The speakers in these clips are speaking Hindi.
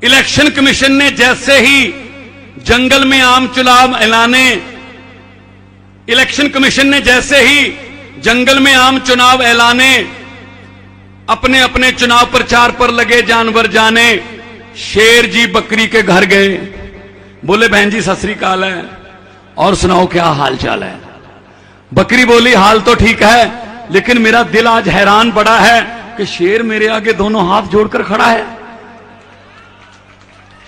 इलेक्शन कमीशन ने जैसे ही जंगल में आम चुनाव ऐलाने, इलेक्शन कमीशन ने जैसे ही जंगल में आम चुनाव ऐलाने, अपने अपने चुनाव प्रचार पर लगे जानवर जाने। शेर जी बकरी के घर गए, बोले बहन जी सत श्री अकाल है, और सुनाओ क्या हाल चाल है। बकरी बोली हाल तो ठीक है, लेकिन मेरा दिल आज हैरान पड़ा है कि शेर मेरे आगे दोनों हाथ जोड़कर खड़ा है।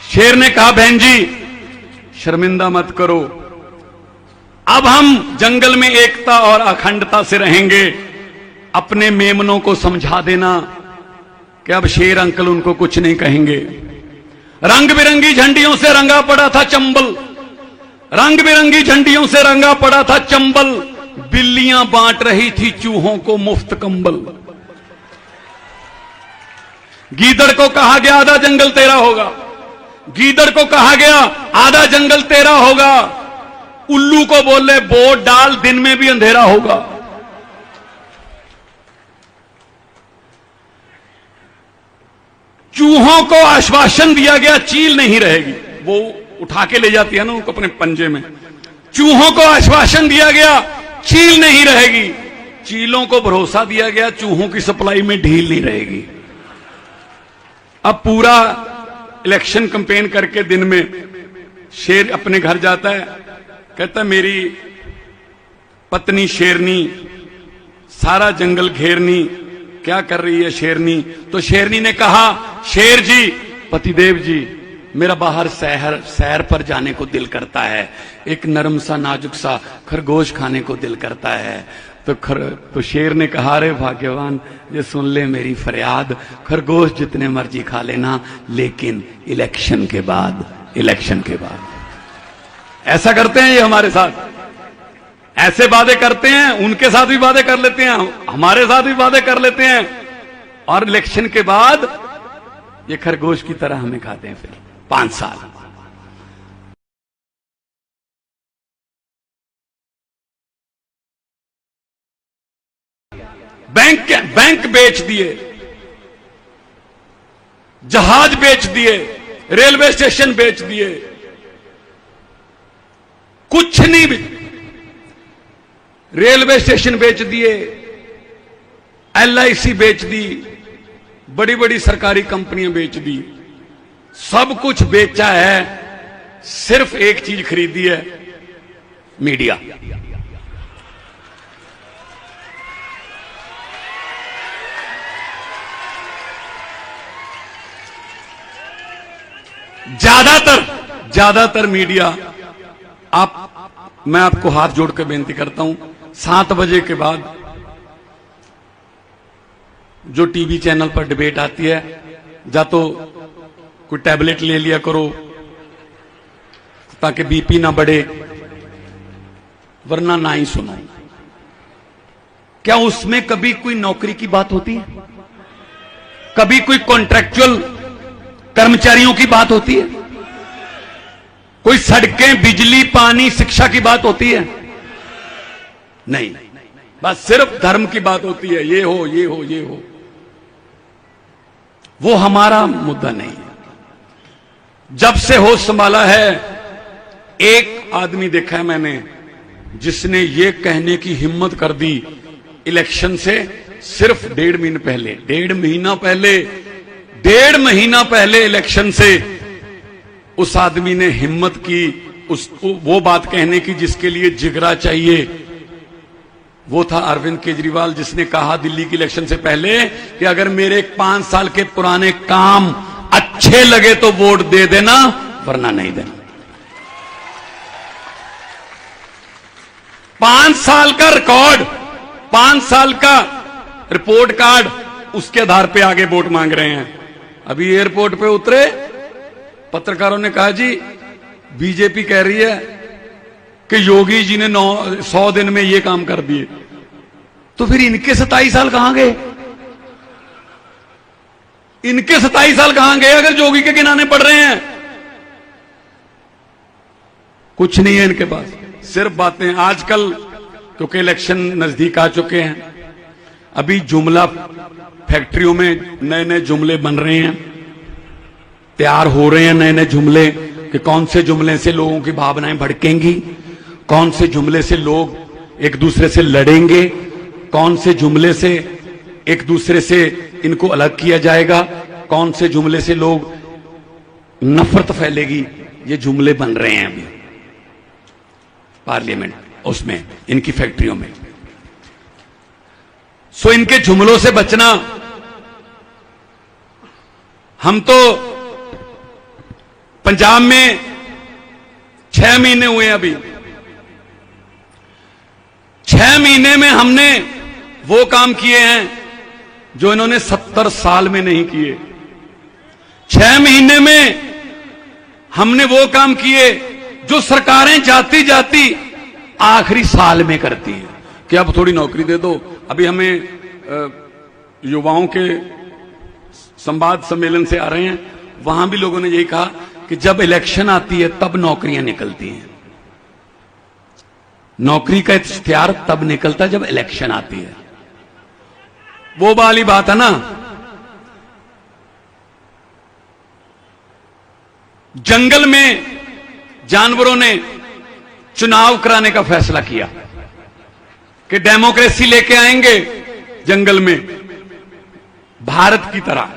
शेर ने कहा बहन जी शर्मिंदा मत करो, अब हम जंगल में एकता और अखंडता से रहेंगे। अपने मेमनों को समझा देना कि अब शेर अंकल उनको कुछ नहीं कहेंगे। रंग बिरंगी झंडियों से रंगा पड़ा था चंबल, रंग बिरंगी झंडियों से रंगा पड़ा था चंबल। बिल्लियां बांट रही थी चूहों को मुफ्त कंबल। गीदड़ को कहा गया आधा जंगल तेरा होगा, गीदड़ को कहा गया आधा जंगल तेरा होगा। उल्लू को बोले वोट डाल दिन में भी अंधेरा होगा। चूहों को आश्वासन दिया गया चील नहीं रहेगी, वो उठा के ले जाती है ना उनको अपने पंजे में। चूहों को आश्वासन दिया गया चील नहीं रहेगी। चीलों को भरोसा दिया गया चूहों की सप्लाई में ढील नहीं रहेगी। अब पूरा इलेक्शन कैंपेन करके दिन में शेर अपने घर जाता है, कहता मेरी पत्नी शेरनी सारा जंगल घेरनी, क्या कर रही है शेरनी। तो शेरनी ने कहा शेर जी पतिदेव जी मेरा बाहर सैर पर जाने को दिल करता है, एक नरम सा नाजुक सा खरगोश खाने को दिल करता है। तो शेर ने कहा रे भाग्यवान ये सुन ले मेरी फरियाद, खरगोश जितने मर्जी खा लेना लेकिन इलेक्शन के बाद, इलेक्शन के बाद। ऐसा करते हैं ये हमारे साथ, ऐसे वादे करते हैं, उनके साथ भी वादे कर लेते हैं, हमारे साथ भी वादे कर लेते हैं, और इलेक्शन के बाद ये खरगोश की तरह हमें खाते हैं। फिर 5 साल बैंक बेच दिए, जहाज बेच दिए, रेलवे स्टेशन बेच दिए, कुछ नहीं रेलवे स्टेशन बेच दिए, LIC बेच दी, बड़ी बड़ी सरकारी कंपनियां बेच दी, सब कुछ बेचा है, सिर्फ एक चीज खरीदी है मीडिया। ज्यादातर मीडिया मैं आपको हाथ जोड़ के बेनती करता हूं 7 बजे के बाद जो टीवी चैनल पर डिबेट आती है, या तो कोई टैबलेट ले लिया करो ताकि बीपी ना बढ़े, वरना ना ही सुनो। क्या उसमें कभी कोई नौकरी की बात होती है? कभी कोई कॉन्ट्रैक्चुअल कर्मचारियों की बात होती है? कोई सड़कें, बिजली, पानी, शिक्षा की बात होती है? नहीं, बस सिर्फ धर्म की बात होती है, ये हो ये हो ये हो। वो हमारा मुद्दा नहीं है। जब से होश संभाला है, एक आदमी देखा है मैंने जिसने ये कहने की हिम्मत कर दी इलेक्शन से सिर्फ 1.5 महीना पहले इलेक्शन से उस आदमी ने हिम्मत की वो बात कहने की जिसके लिए जिगरा चाहिए। वो था अरविंद केजरीवाल, जिसने कहा दिल्ली की इलेक्शन से पहले कि अगर मेरे 5 साल के पुराने काम अच्छे लगे तो वोट दे देना, वरना नहीं देना। 5 साल का रिकॉर्ड, 5 साल का रिपोर्ट कार्ड, उसके आधार पे आगे वोट मांग रहे हैं। अभी एयरपोर्ट पे उतरे, पत्रकारों ने कहा जी बीजेपी कह रही है कि योगी जी ने 100 दिन में ये काम कर दिए, तो फिर इनके 27 साल कहां गए? इनके 27 साल कहां गए अगर योगी के गिनाने पड़ रहे हैं? कुछ नहीं है इनके पास, सिर्फ बातें। आजकल क्योंकि इलेक्शन नजदीक आ चुके हैं, अभी जुमला फैक्ट्रियों में नए नए जुमले बन रहे हैं। तैयार हो रहे हैं नए नए जुमले कि कौन से जुमले से लोगों की भावनाएं भड़केंगी, कौन से जुमले से लोग एक दूसरे से लड़ेंगे, कौन से जुमले से एक दूसरे से इनको अलग किया जाएगा, कौन से जुमले से लोग नफरत फैलेगी। ये जुमले बन रहे हैं अभी पार्लियामेंट, उसमें इनकी फैक्ट्रियों में। सो इनके जुमलों से बचना, हम तो पंजाब में 6 महीने हुए अभी, 6 महीने में हमने वो काम किए हैं जो इन्होंने 70 साल में नहीं किए। 6 महीने में हमने वो काम किए जो सरकारें जाती जाती आखिरी साल में करती हैं कि अब थोड़ी नौकरी दे दो। अभी हमें युवाओं के संवाद सम्मेलन से आ रहे हैं, वहां भी लोगों ने यही कहा कि जब इलेक्शन आती है तब नौकरियां निकलती हैं। नौकरी का इख्तियार तब निकलता जब इलेक्शन आती है। वो वाली बात है ना, जंगल में जानवरों ने चुनाव कराने का फैसला किया कि डेमोक्रेसी लेके आएंगे जंगल में, भारत की तरह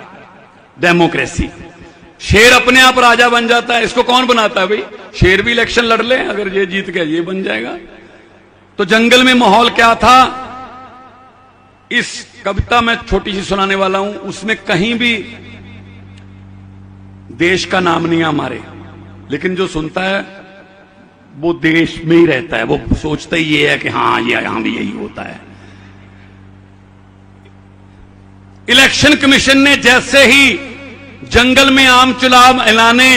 डेमोक्रेसी। शेर अपने आप राजा बन जाता है, इसको कौन बनाता है भाई? शेर भी इलेक्शन लड़ ले, अगर ये जीत गया ये बन जाएगा। तो जंगल में माहौल क्या था, इस कविता में छोटी सी सुनाने वाला हूं, उसमें कहीं भी देश का नाम नहीं है हमारे, लेकिन जो सुनता है वो देश में ही रहता है, वो सोचता ही ये है कि हाँ ये यहां भी यही होता है। इलेक्शन कमीशन ने जैसे ही जंगल में आम चुनाव ऐलाने,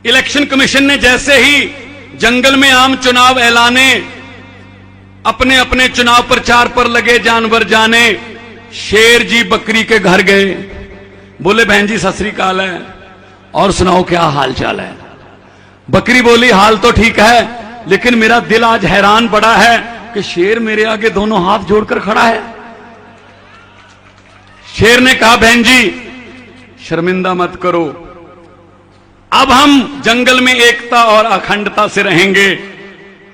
इलेक्शन कमीशन ने जैसे ही जंगल में आम चुनाव ऐलाने, अपने अपने चुनाव प्रचार पर लगे जानवर जाने। शेर जी बकरी के घर गए, बोले बहन जी सत श्री अकाल है, और सुनाओ क्या हाल चाल है। बकरी बोली हाल तो ठीक है, लेकिन मेरा दिल आज हैरान पड़ा है कि शेर मेरे आगे दोनों हाथ जोड़कर खड़ा है। शेर ने कहा बहन जी शर्मिंदा मत करो, अब हम जंगल में एकता और अखंडता से रहेंगे।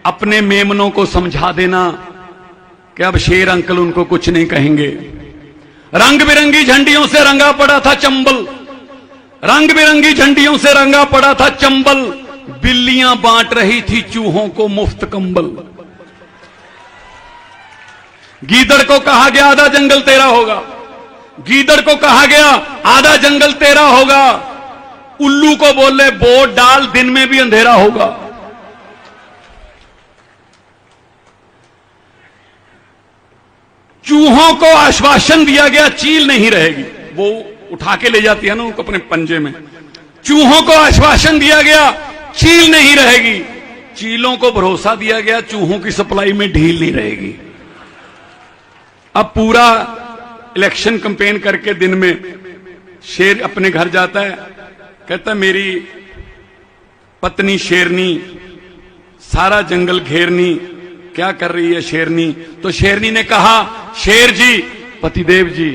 अपने मेमनों को समझा देना कि अब शेर अंकल उनको कुछ नहीं कहेंगे। रंग बिरंगी झंडियों से रंगा पड़ा था चंबल, रंग बिरंगी झंडियों से रंगा पड़ा था चंबल, बिल्लियां बांट रही थी चूहों को मुफ्त कंबल। गीदड़ को कहा गया आधा जंगल तेरा होगा, गीदड़ को कहा गया आधा जंगल तेरा होगा। उल्लू को बोले वोट डाल दिन में भी अंधेरा होगा। चूहों को आश्वासन दिया गया चील नहीं रहेगी, वो उठा के ले जाती है ना उनको अपने पंजे में। चूहों को आश्वासन दिया गया चील नहीं रहेगी, चीलों को भरोसा दिया गया चूहों की सप्लाई में ढील नहीं रहेगी। अब पूरा इलेक्शन कैंपेन करके दिन में शेर अपने घर जाता है, कहता मेरी पत्नी शेरनी सारा जंगल घेरनी, क्या कर रही है शेरनी? तो शेरनी ने कहा शेर जी पतिदेव जी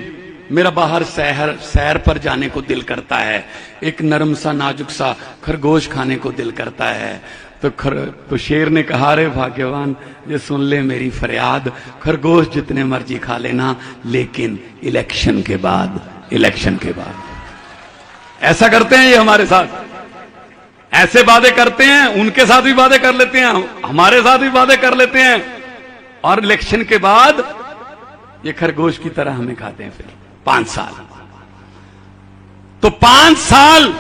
मेरा बाहर सैर पर जाने को दिल करता है, एक नरम सा नाजुक सा खरगोश खाने को दिल करता है। तो शेर ने कहा रे भाग्यवान ये सुन ले मेरी फरियाद, खरगोश जितने मर्जी खा लेना लेकिन इलेक्शन के बाद, इलेक्शन के बाद। ऐसा करते हैं ये हमारे साथ, ऐसे वादे करते हैं, उनके साथ भी वादे कर लेते हैं, हमारे साथ भी वादे कर लेते हैं, और इलेक्शन के बाद ये खरगोश की तरह हमें खाते हैं। फिर 5 साल, तो 5 साल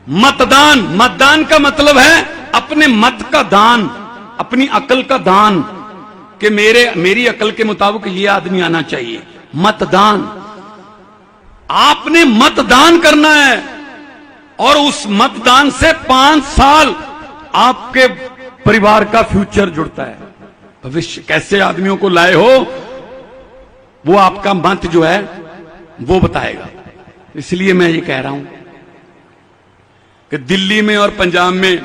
मतदान, मतदान का मतलब है अपने मत का दान, अपनी अकल का दान, कि मेरी अकल के मुताबिक ये आदमी आना चाहिए। मतदान, आपने मतदान करना है, और उस मतदान से 5 साल आपके परिवार का फ्यूचर जुड़ता है। भविष्य कैसे आदमियों को लाए हो वो आपका मत जो है वो बताएगा। इसलिए मैं ये कह रहा हूं कि दिल्ली में और पंजाब में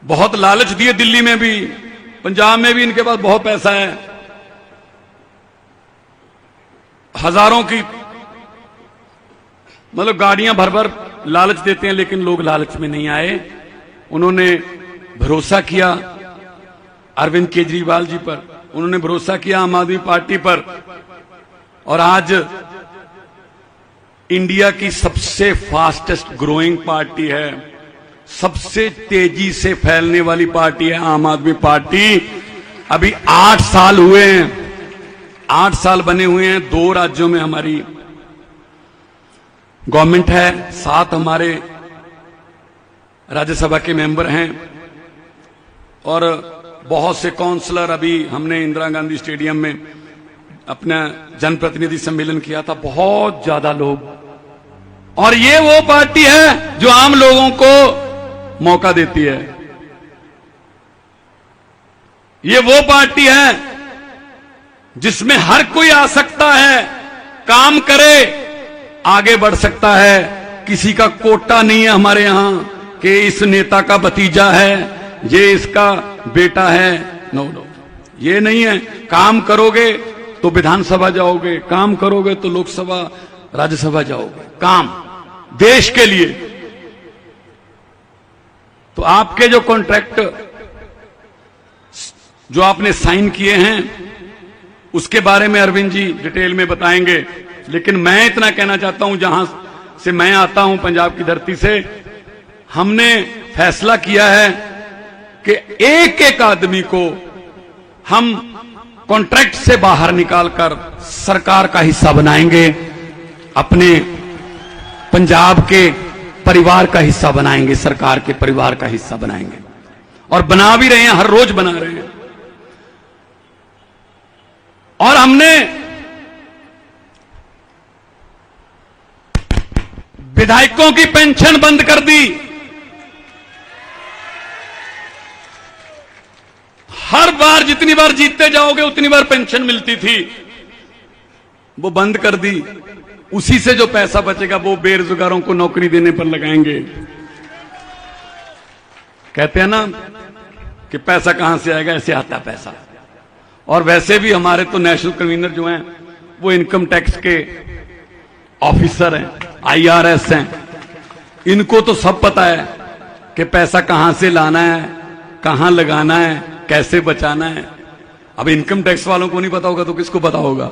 बहुत लालच दिए, दिल्ली में भी पंजाब में भी इनके पास बहुत पैसा है, हजारों की मतलब गाड़ियां भर भर लालच देते हैं, लेकिन लोग लालच में नहीं आए। उन्होंने भरोसा किया अरविंद केजरीवाल जी पर, उन्होंने भरोसा किया आम आदमी पार्टी पर, और आज इंडिया की सबसे फास्टेस्ट ग्रोइंग पार्टी है, सबसे तेजी से फैलने वाली पार्टी है आम आदमी पार्टी। अभी 8 साल हुए हैं, 8 साल बने हुए हैं। 2 राज्यों में हमारी गवर्नमेंट है, 7 हमारे राज्यसभा के मेंबर हैं, और बहुत से काउंसलर। अभी हमने इंदिरा गांधी स्टेडियम में अपना जनप्रतिनिधि सम्मेलन किया था, बहुत ज्यादा लोग। और ये वो पार्टी है जो आम लोगों को मौका देती है। ये वो पार्टी है जिसमें हर कोई आ सकता है, काम करे, आगे बढ़ सकता है। किसी का कोटा नहीं है हमारे यहां कि इस नेता का भतीजा है, ये इसका बेटा है। नो नो, ये नहीं है। काम करोगे तो विधानसभा जाओगे, काम करोगे तो लोकसभा राज्यसभा जाओगे, काम देश के लिए। तो आपके जो कॉन्ट्रैक्ट जो आपने साइन किए हैं उसके बारे में अरविंद जी डिटेल में बताएंगे, लेकिन मैं इतना कहना चाहता हूं, जहां से मैं आता हूं पंजाब की धरती से, हमने फैसला किया है कि एक एक आदमी को हम कॉन्ट्रैक्ट से बाहर निकालकर सरकार का हिस्सा बनाएंगे, अपने पंजाब के परिवार का हिस्सा बनाएंगे, सरकार के परिवार का हिस्सा बनाएंगे। और बना भी रहे हैं, हर रोज बना रहे हैं। और हमने विधायकों की पेंशन बंद कर दी, हर बार जितनी बार जीतते जाओगे उतनी बार पेंशन मिलती थी, वो बंद कर दी। उसी से जो पैसा बचेगा वो बेरोजगारों को नौकरी देने पर लगाएंगे। कहते हैं ना कि पैसा कहां से आएगा, ऐसे आता पैसा। और वैसे भी हमारे तो नेशनल कन्वीनर जो हैं वो इनकम टैक्स के ऑफिसर हैं, IRS हैं, इनको तो सब पता है कि पैसा कहां से लाना है, कहां लगाना है, कैसे बचाना है। अब इनकम टैक्स वालों को नहीं पता होगा तो किसको पता होगा।